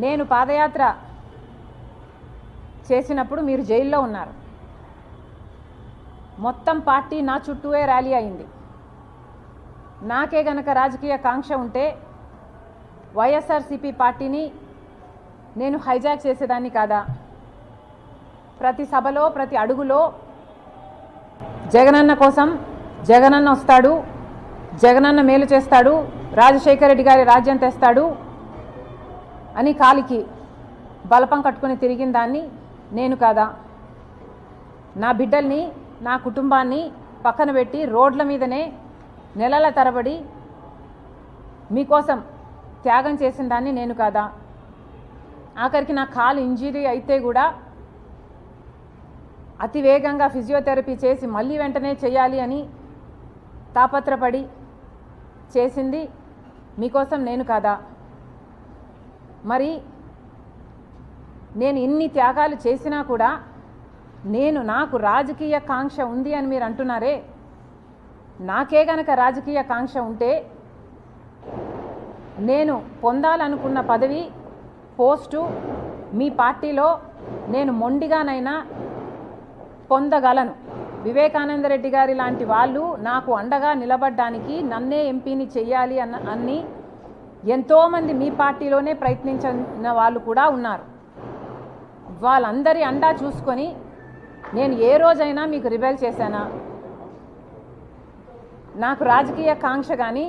నేను పాదయాత్ర చేసినప్పుడు మీరు జైల్లో ఉన్నారు. మొత్తం పార్టీ నా చుట్టూనే ర్యాలీ అయింది. నాకే గనక రాజకీయ కాంక్ష ఉంటే వైఎస్ఆర్సీపీ పార్టీని నేను హైజాక్ చేసేదాన్ని కాదా? ప్రతి సభలో ప్రతి అడుగులో జగనన్న కోసం, జగనన్న వస్తాడు, జగనన్న మేలు చేస్తాడు, రాజశేఖర రెడ్డి గారి రాజ్యం తెస్తాడు అని కాలికి బలపం కట్టుకొని తిరిగిన దాన్ని నేను కాదా? నా బిడ్డల్ని, నా కుటుంబాన్ని పక్కన పెట్టి రోడ్ల మీదనే నెలల తరబడి మీకోసం త్యాగం చేసిన దాన్ని నేను కాదా? ఆఖరికి నా కాలు ఇంజరీ అయితే కూడా అతి వేగంగా ఫిజియోథెరపీ చేసి మళ్ళీ వెంటనే చేయాలి అని తాపత్రపడి చేసింది మీకోసం నేను కాదా? మరి నేను ఇన్ని త్యాగాలు చేసినా కూడా నాకు రాజకీయ కాంక్ష ఉంది అని మీరు అంటున్నారే. నాకే గనక రాజకీయ కాంక్ష ఉంటే నేను పొందాలనుకున్న పదవి, పోస్టు మీ పార్టీలో నేను మొండిగానైనా పొందగలను. వివేకానంద రెడ్డి గారి లాంటి వాళ్ళు నాకు అండగా నిలబడడానికి, నన్నే ఎంపీని చెయ్యాలి అన్ని ఎంతోమంది మీ పార్టీలోనే ప్రయత్నించిన వాళ్ళు కూడా ఉన్నారు. వాళ్ళందరి అండా చూసుకొని నేను ఏ రోజైనా మీకు రిబెల్ చేశానా? నాకు రాజకీయ కాంక్ష కానీ,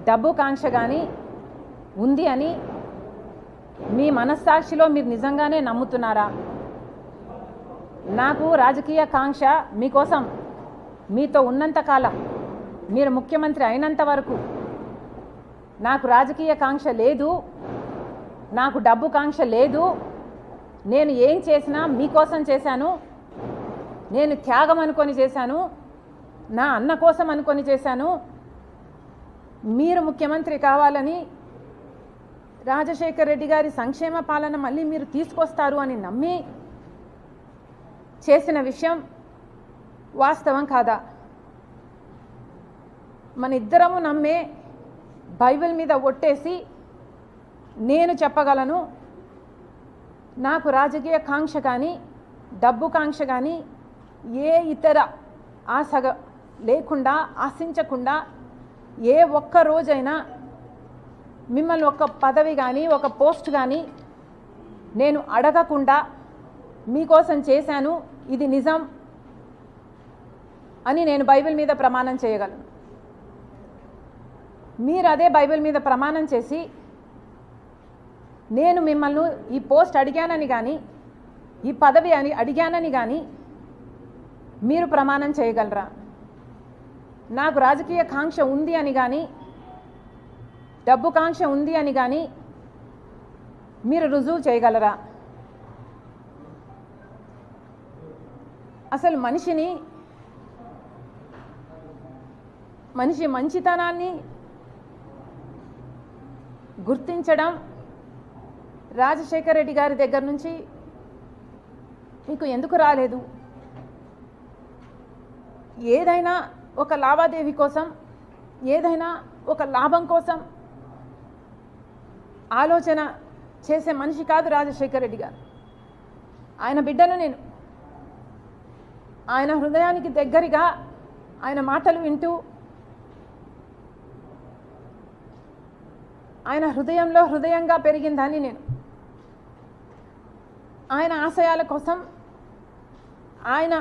డబ్బు కాంక్ష కానీ ఉంది అని మీ మనస్సాక్షిలో మీరు నిజంగానే నమ్ముతున్నారా? నాకు రాజకీయ కాంక్ష మీకోసం, మీతో ఉన్నంతకాలం, మీరు ముఖ్యమంత్రి అయినంత వరకు నాకు రాజకీయ కాంక్ష లేదు, నాకు డబ్బు కాంక్ష లేదు. నేను ఏం చేసినా మీకోసం చేశాను, నేను త్యాగం అనుకొని చేశాను, నా అన్న కోసం అనుకొని చేశాను. మీరు ముఖ్యమంత్రి కావాలని, రాజశేఖర్ రెడ్డి గారి సంక్షేమ పాలన మళ్ళీ మీరు తీసుకొస్తారు అని నమ్మి చేసిన విషయం వాస్తవం కాదా? మన ఇద్దరము నమ్మే బైబిల్ మీద ఒట్టేసి నేను చెప్పగలను, నాకు రాజకీయ కాంక్ష కానీ, డబ్బు కాంక్ష కానీ, ఏ ఇతర ఆశ లేకుండా, ఆశించకుండా, ఏ ఒక్క రోజైనా మిమ్మల్ని ఒక పదవి కానీ, ఒక పోస్ట్ కానీ నేను అడగకుండా మీకోసం చేశాను, ఇది నిజం అని నేను బైబిల్ మీద ప్రమాణం చేయగలను. మీరు అదే బైబిల్ మీద ప్రమాణం చేసి నేను మిమ్మల్ని ఈ పోస్ట్ అడిగానని కానీ, ఈ పదవి అని అడిగానని కానీ మీరు ప్రమాణం చేయగలరా? నాకు రాజకీయ కాంక్ష ఉంది అని కానీ, డబ్బు కాంక్ష ఉంది అని కానీ మీరు రుజువు చేయగలరా? అసలు మనిషి మంచితనాన్ని గుర్తించడం రాజశేఖర్ రెడ్డి గారి దగ్గర నుంచి మీకు ఎందుకు రాలేదు? ఏదైనా ఒక లావాదేవీ కోసం, ఏదైనా ఒక లాభం కోసం ఆలోచన చేసే మనిషి కాదు రాజశేఖర్ రెడ్డి గారు. ఆయన బిడ్డను నేను. ఆయన హృదయానికి దగ్గరగా ఆయన మాటలు వింటూ, ఆయన హృదయంలో హృదయంగా పెరిగిందని నేను. ఆయన ఆశయాల కోసం ఆయన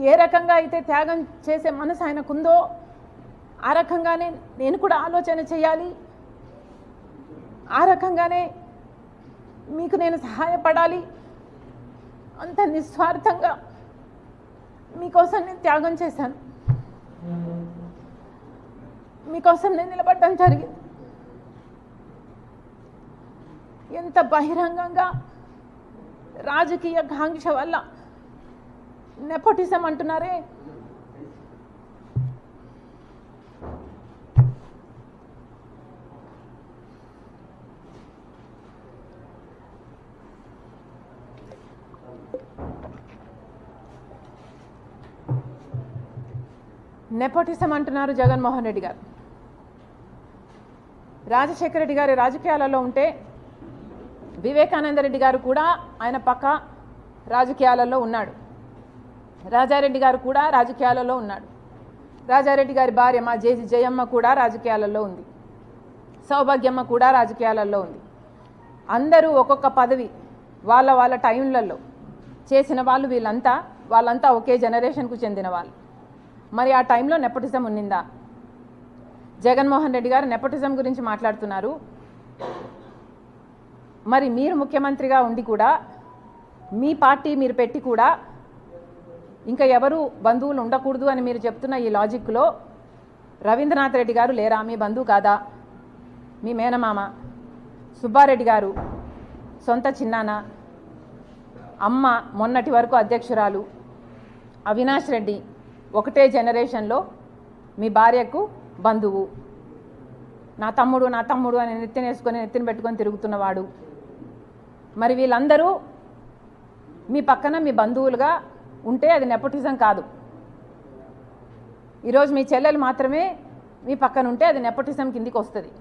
ఏ రకంగా అయితే త్యాగం చేసే మనసు ఆయనకుందో ఆ రకంగానే నేను కూడా ఆలోచన చేయాలి, ఆ రకంగానే మీకు నేను సహాయపడాలి. అంత నిస్వార్థంగా మీకోసం నేను త్యాగం చేశాను, మీకోసం నేను నిలబడడం జరిగింది. ఎంత బహిరంగంగా రాజకీయ కాంక్ష వల్ల నెపోటిజం అంటున్నారే. నెపోటిజం అంటున్నారు జగన్మోహన్ రెడ్డి గారు. రాజశేఖర రెడ్డి గారి రాజకీయాలలో ఉంటే వివేకానంద రెడ్డి గారు కూడా ఆయన పక్క రాజకీయాలలో ఉన్నాడు. రాజారెడ్డి గారు కూడా రాజకీయాలలో ఉన్నాడు. రాజారెడ్డి గారి భార్య మా జయమ్మ కూడా రాజకీయాలలో ఉంది. సౌభాగ్యమ్మ కూడా రాజకీయాలలో ఉంది. అందరూ ఒక్కొక్క పదవి వాళ్ళ వాళ్ళ టైంలలో చేసిన వాళ్ళు వాళ్ళంతా ఒకే జనరేషన్కు చెందిన వాళ్ళు. మరి ఆ టైంలో నెపోటిజం ఉన్నిందా? జగన్మోహన్ రెడ్డి గారు నెపోటిజం గురించి మాట్లాడుతున్నారు. మరి మీరు ముఖ్యమంత్రిగా ఉండి కూడా మీ పార్టీ మీరు పెట్టి కూడా ఇంకా ఎవరు బంధువులు ఉండకూడదు అని మీరు చెప్తున్న ఈ లాజిక్లో రవీంద్రనాథ్ రెడ్డి గారు లేరా? మీ బంధువు కాదా? మీ మేనమామ. సుబ్బారెడ్డి గారు సొంత చిన్నాన్న. అమ్మ మొన్నటి వరకు అధ్యక్షురాలు. అవినాష్ రెడ్డి ఒకటే జనరేషన్లో మీ భార్యకు బంధువు. నా తమ్ముడు అని నెత్తిన పెట్టుకొని తిరుగుతున్నవాడు. మరి వీళ్ళందరూ మీ పక్కన మీ బంధువులుగా ఉంటే అది నెపోటిజం కాదు. ఈరోజు మీ చెల్లెలు మాత్రమే మీ పక్కన ఉంటే అది నెపోటిజం కిందికి వస్తుంది.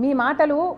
మీ మాటలు